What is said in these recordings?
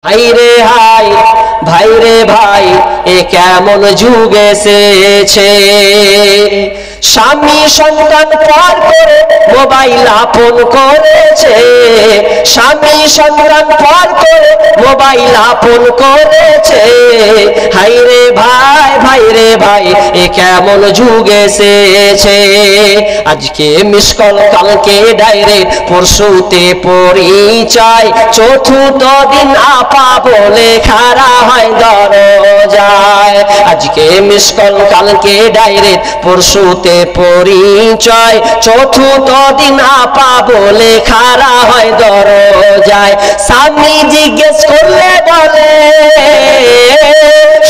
High রে high, ভাই রে ভাই, এ কেমন যুগ এসেছে। স্বামী সন্তান পর করে মোবাইল আপন করেছে, স্বামী সন্তান পর করে মোবাইল আপন করেছে। হাই রে ভাই, ভাই রে ভাই, এ কেমন যুগ এসেছে। আজকে মিস কল, কালকে ডাইরেক্ট, পরশুতে পরিচয়, চতুর্থ দিন আপা বলে খাড়া হয় দরজায়। আজকে মিস কল, কালকে ডাইরেক্ট, পরশুতে পরিচয়, চতুর্থ দিন আপা বলে খাড়া হয় দরজায়। স্বামী জিজ্ঞেস করলে বলে,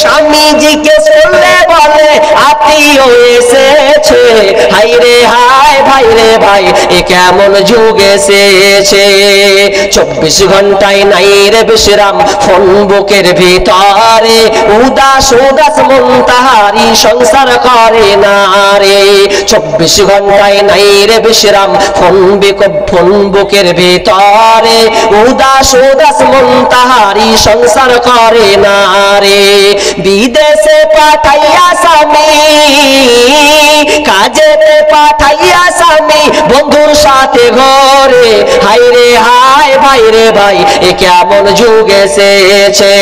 স্বামী জিজ্ঞেস করলে বলে আত্মীয় এসেছে। হাই রে হাই, ভাই রে ভাই, এ কেমন যুগ এসেছে। 24 ঘন্টায় নাই রে বিশ্রাম ফোন বুকের ভিতরে, উদাস উদাস মন তাহারি সংসার করে না রে। 24 ঘন্টায় নাই রে বিশ্রাম ফোন বুকের ভিতরে, উদাস উদাস মন তাহারি সংসার করে না রে। বিদেশে পাঠাইয়া স্বামী, কাজেতে পাঠাইয়া স্বামী, বন্ধুর সাথে ঘরে। হাই রে হাই, ভাই রে ভাই, এ কেমন যুগ এসেছে।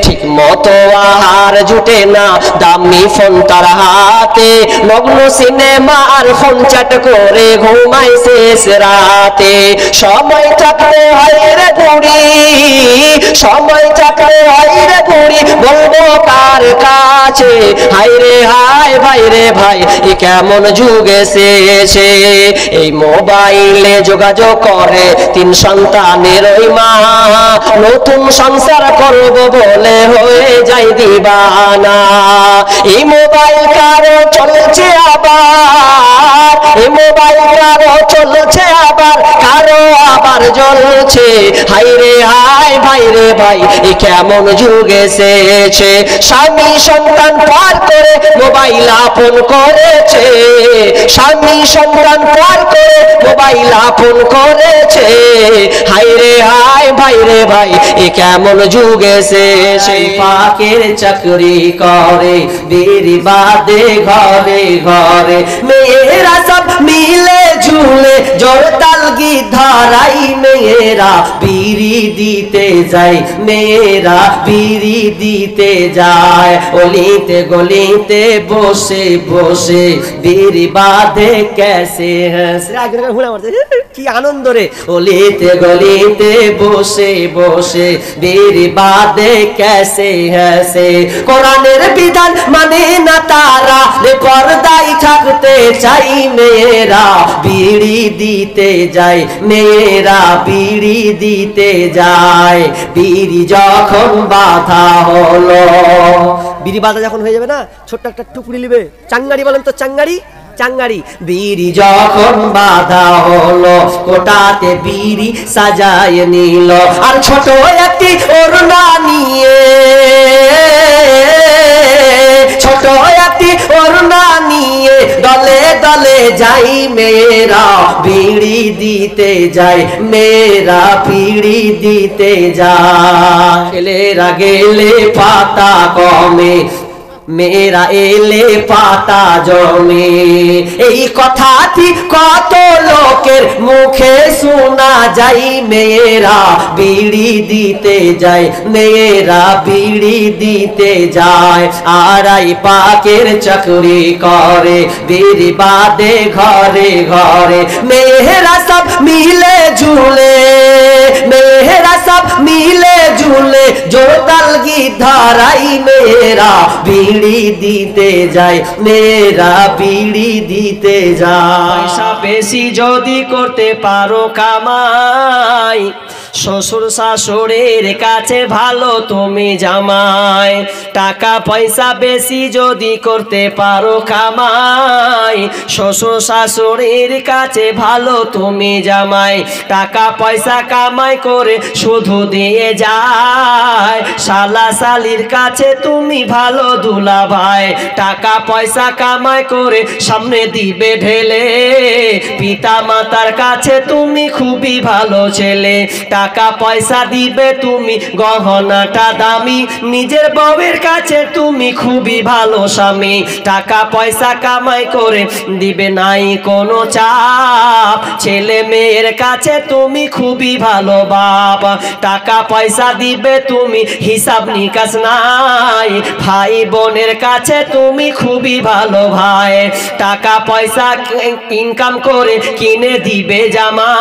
ঠিক মতো আহার জুটে না, দামি ফোন তার হাতে, নগ্ন সিনেমা আর ফোন চ্যাট করে ঘুমাই শেষ রাতে। সময় থাকতে হয় রে বুড়ি, সময় থাকতে হয় রে বুড়ি, বলবো কার কাছে। হাই রে হাই, ভাই রে ভাই, এ কেমন যুগ এসেছে। এই মোবাইলে যোগাযোগ করে 3 সন্তানের ওই মা, নতুন সংসার করব বলে হয়ে যায় দিবানা। এই মোবাইল কারো চলছে আবার, এই মোবাইল কারো চলছে আবার, কারো আবার জ্বলছে। হাই রে হাই, ভাই রে ভাই, এ কেমন যুগ এসেছে। স্বামী সন্তান পার করে মোবাইল আপন করেছে, স্বামী সন্তান পার করে মোবাইল আপন করেছে। হাই রে হাই, ভাই রে ভাই, এ কেমন যুগ এসেছে। পাকের চাকরি করে বেরি বাদে ঘরে ঘরে, মেয়েরা সব মিলে ঝুলে জোরতাল গীত ধরাই। মেয়েরা বিড়ি দিতে যায়, মেয়েরা বিড়ি দিতে যায়, অলিতে গলিতে বসে বসে বিড়ি বাঁধে ক্যাসে হাসে। কি আনন্দ রে। অলিতে গলিতে বসে বসে বিড়ি বাঁধে ক্যাসে হাসে। কোরআনের বিধান মানে না তারা, পর্দায় থাকতে চাই। মেয়েরা বিড়ি দিতে যায়, মেয়েরা বিড়ি দিতে যায়। বিড়ি যখন বাঁধা হলো, বিড়ি বাঁধা যখন হয়ে যাবে না, ছোট্ট একটা টুকরি নিবে, চাঙ্গারি বলেন তো, চাঙ্গারি চাঙ্গারি। বিড়ি যখন বাঁধা হলো, কোটাতে বিড়ি সাজায় নিল, আর ছোট একটি ওড়না নিয়ে, ছোট একটি ওড়না নিয়ে দলে দলে যাই। মেয়েরা বিড়ি দিতে যায়, মেয়েরা বিড়ি দিতে যায়। ছেলেরা গেলে পাতা কমে, মেয়েরা এলে পাতা জমে। এই কথাটি কত লোকের মুখে শোনা যায়। মেয়েরা বিড়ি দিতে যায়, মেয়েরা বিড়ি দিতে যায়। আড়াই পাকের চাকরি করে বিড়ি বাদে ঘরে ঘরে। মেয়েরা সব মিলে ঝুলে, মেয়েরা সব মিলে ঝুলে জোরতাল গীত ধরাই। মেয়েরা বিড়ি দিতে যায়, মেয়েরা বিড়ি দিতে যায়। পয়সা বেশি যদি করতে পারো কামাই, শ্বশুর শাশুড়ির কাছে ভালো তুমি জামাই। টাকা পয়সা বেশি যদি করতে পারো কামাই, শ্বশুর শাশুড়ির কাছে ভালো তুমি জামাই। টাকা পয়সা কামাই করে শুধু দিয়ে যায়, শালা শালির কাছে তুমি ভালো দুলা ভাই। টাকা পয়সা কামাই করে সামনে দিবে ঢেলে, পিতা মাতার কাছে তুমি খুবই ভালো ছেলে। টাকা পয়সা দিবে তুমি গহনাটা দামি, নিজের বউয়ের কাছে তুমি খুবই ভালো স্বামী। টাকা পয়সা কামাই করে দিবে নাই কোনো চাপ, ছেলে মেয়ের কাছে তুমি খুবই ভালো বাপ। টাকা পয়সা দিবে তুমি হিসাব নিকাশ নাই, ভাই বোনের কাছে তুমি খুবই ভালো ভাই। টাকা পয়সা ইনকাম করে কিনে দিবে জামা,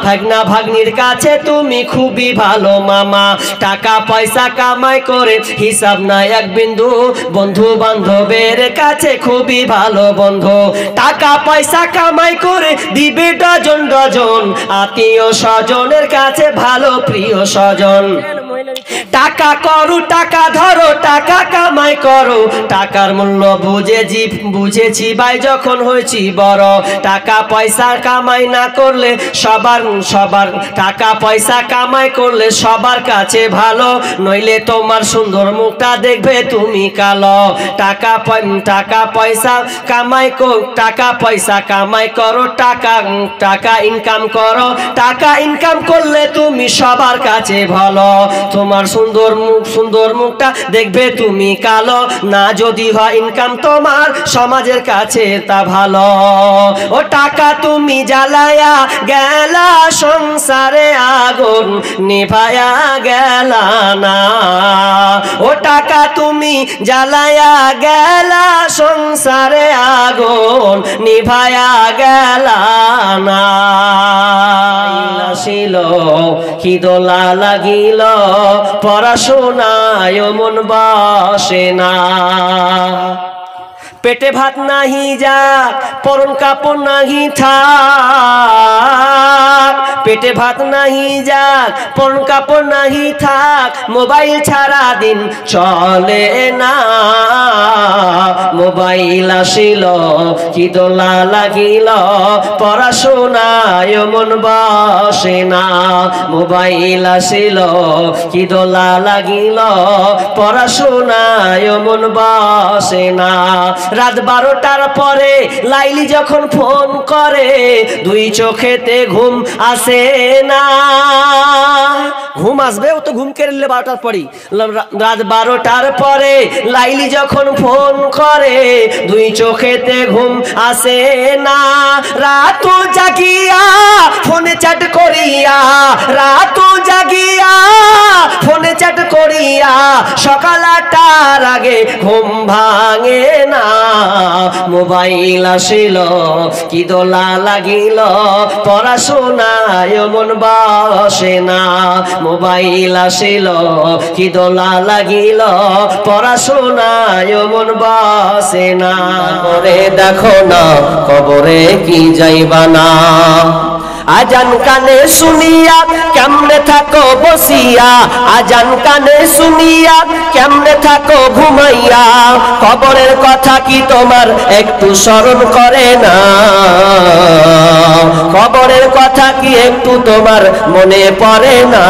ভাগনা ভাগ্নির কাছে তুমি খুবই ভালো মামা। টাকা পয়সা কামাই করে হিসাব নাই এক বিন্দু, বন্ধু বান্ধবের কাছে খুবই ভালো বন্ধু। টাকা পয়সা কামাই করে দিবে ডজন ডজন, আত্মীয় স্বজনের কাছে ভালো প্রিয় স্বজন। টাকা করো টাকা ধরো টাকা কামাই করো, টাকার মূল্য বুঝেছি ভাই যখন হয়েছি বড়। টাকা পয়সা কামাই না করলে সবার টাকা পয়সা কামাই করলে সবার কাছে ভালো, নইলে তোমার সুন্দর মুখটা দেখবে তুমি কালো। টাকা পয়সা কামাই করো, টাকা ইনকাম করো, টাকা ইনকাম করলে তুমি সবার কাছে ভালো, তোমার সুন্দর মুখটা দেখবে তুমি কালো। না যদি হয় ইনকাম তোমার সমাজের কাছে তা ভালো। ও টাকা তুমি জ্বালায়া গেলা সংসারে আগুন নিভায়া গেলা না, ও টাকা তুমি জ্বালায়া গেলা সংসারে আগুন নিভায়া গেলা না। ছিল কি দোলা লাগিল পড়াশোনায় মন বসে না, পেটে ভাত নাহি যাক পরন কাপড় নাহি থাক, পেটে ভাত নাহি যাক পরন কাপড় নাহি থাক, মোবাইল ছাড়া দিন চলে না। মোবাইল আসিল কি দোলা লাগিল পড়াশোনায় মন বসে না, মোবাইল আসিল কি দোলা লাগিল পড়াশোনায় মন বসে না। রাত 12টার পরে লাইলি যখন ফোন করে, দুই চোখেতে ঘুম আসে না। ঘুম আসবে ও তো ঘুম কেড়ে নিলে 12টার পরে। রাত 12টার পরে লাইলি যখন ফোন করে, দুই চোখেতে ঘুম আসে না। রাত জাগিয়া ফোনে চ্যাট করিয়া, রাত জাগিয়া ফোনে চ্যাট করিয়া, সকাল 8টার আগে ঘুম ভাঙে না। মোবাইল আসিল কি দোলা লাগিল পড়াশোনায় মন বসে না, মোবাইল আসিল কি দোলা লাগিল পড়াশোনায় মন বসে না। করে দেখো না কবরে কি যাইবা না, আজান কানে শুনিয়া কেমনে থাকো বসিয়া, আজান কানে শুনিয়া কেমনে থাকো ঘুমাইয়া, কবরের কথা কি তোমার একটু স্মরণ করে না, কবরের কথা কি একটু তোমার মনে পড়ে না।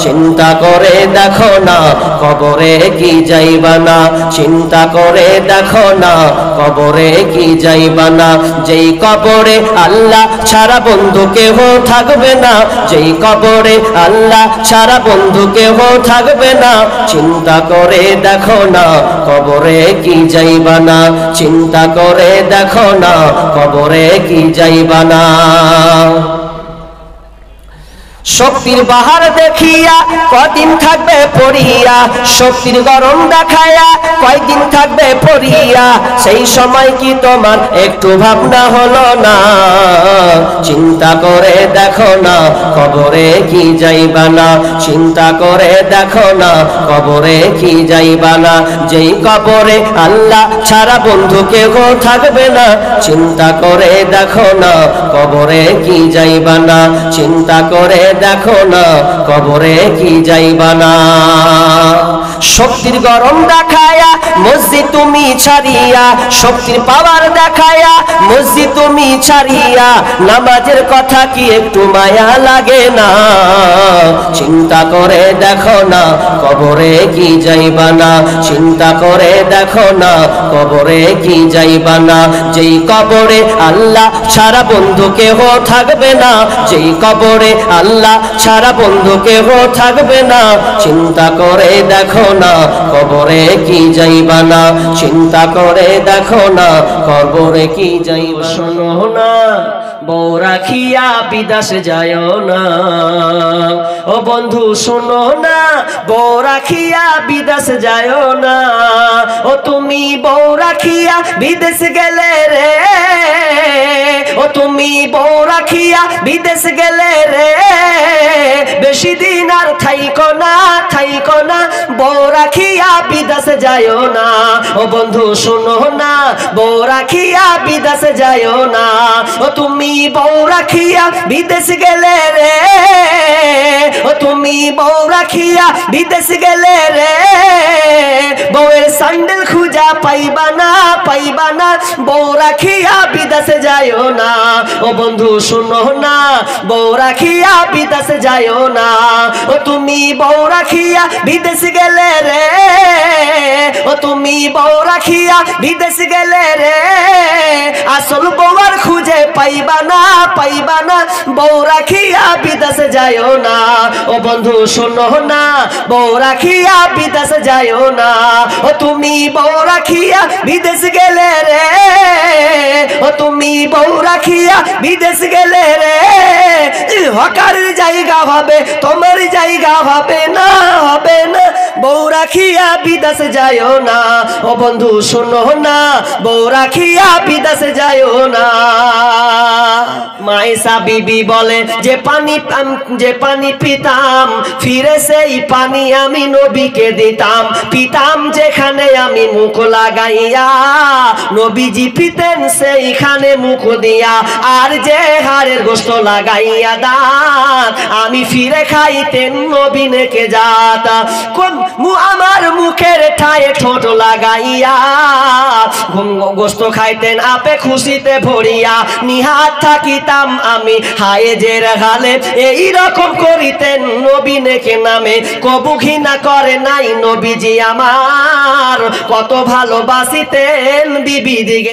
চিন্তা করে দেখো না কবরে কি যাইবা না, চিন্তা করে দেখো না কবরে কি যাইবা না। যেই কবরে আল্লাহ ছাড়া বন্ধু কেহ থাকবে না, যেই কবরে আল্লাহ ছাড়া বন্ধু কেহ থাকবে না। চিন্তা করে দেখো না কবরে কি যাইবা না, চিন্তা করে দেখো না কবরে কি যাইবা না। শক্তির বাহার দেখিয়া কদিন থাকবে পড়িয়া, শক্তির গরম দেখায়া কয়দিন থাকবে পড়িয়া, সেই সময় কি তোমার একটু ভাবনা হলো না। চিন্তা করে দেখো না কবরে কি যাইবা না, চিন্তা করে দেখো না কবরে কি যাইবা না। যেই কবরে আল্লাহ ছাড়া বন্ধু কেহ থাকবে না, চিন্তা করে দেখো না কবরে কি যাইবা না, চিন্তা করে দেখো না কবরে কি যাইবা না। শক্তির গরম দেখায়া মসজিদ তুমি ছাড়িয়া, শক্তির পাওয়ার দেখায়া মসজিদ তুমি ছাড়িয়া, নামাজের কথা কি একটু মায়া লাগে না? চিন্তা করে দেখো না কবরে কি যাইবা না, চিন্তা করে দেখো না কবরে কি যাইবা না। যেই কবরে আল্লাহ ছাড়া বন্ধু কেহ থাকবে না, যেই কবরে আল্লাহ ছাড়া বন্ধু কেহ থাকবে না। চিন্তা করে দেখো না কবরে কি যাইবা না, চিন্তা করে দেখো না কবরে কি যাইবা। শোনো না বউ রাখিয়া বিদেশ যায় না, ও বন্ধু শোনো না বউ রাখিয়া বিদেশ যায় না। ও তুমি বউ রাখিয়া বিদেশ গেলে রে, ও তুমি বউ রাখিয়া বিদেশ গেলে রে, বেশি দিন আর থাইকো না, থাইকো না বউ রাখিয়া বিদেশ যায় না। ও বন্ধু শোনো না বউ রাখিয়া বিদেশ যায় না। ও তুমি বউ রাখিয়া বিদেশ গেলে রে, ও তুমি বউ রাখিয়া বিদেশ গেলে রে, বউয়ের স্যান্ডেল খুঁজা পাইবা না, পাইবা না বউ রাখিয়া বিদেশ যায় না। ও বন্ধু শোনো না বউ রাখিয়া বিদেশ যায় না। ও তুমি বউ রাখিয়া বিদেশ গেলে রে, ও তুমি বউ রাখিয়া বিদেশ গেলে রে, আসল বউয়ার খুঁজে পাইবা না, পাইবা না বউ রাখিয়া বিদেশ যায় না। ও বন্ধু শোনো না বউ রাখিয়া বিদেশ যায় না। ও তুমি বউ রাখিয়া বিদেশ গেলে রে, ও তুমি বউ রাখিয়া বিদেশ গেলে রে, হকারের জায়গা হবে তোমার জায়গা হবে না, হবে না বউ রাখিয়া বিদেশ যায় না। ও বন্ধু শোনো না বউ রাখিয়া বিদেশ যায় না। মায়েশা বিবি বলে যে পানি পিতাম ফিরে সেই পানি আমি নবীকে দিতাম, পিতাম যেখানে আমি মুখ লাগাইয়া, নবীজি পিতেন সেইখানে মুখ দিয়া, আর যে হাড়ের গোস্ত লাগাইয়া দাঁত আমি ফিরে খাইতেন নবী নেকে জাত। আমার মুখের ঠায়ে ঠোঁট লাগাইয়া গোস্ত খাইতেন আপে খুশিতে ভরিয়া, নিহাত থাকিতাম আমি হায়েজের গালে, এই রকম করিতেন নবী নেকে নামে। কবু ঘৃণা করে নাই নবীজি আমার, কত ভালোবাসিতেন বিবি দিকে।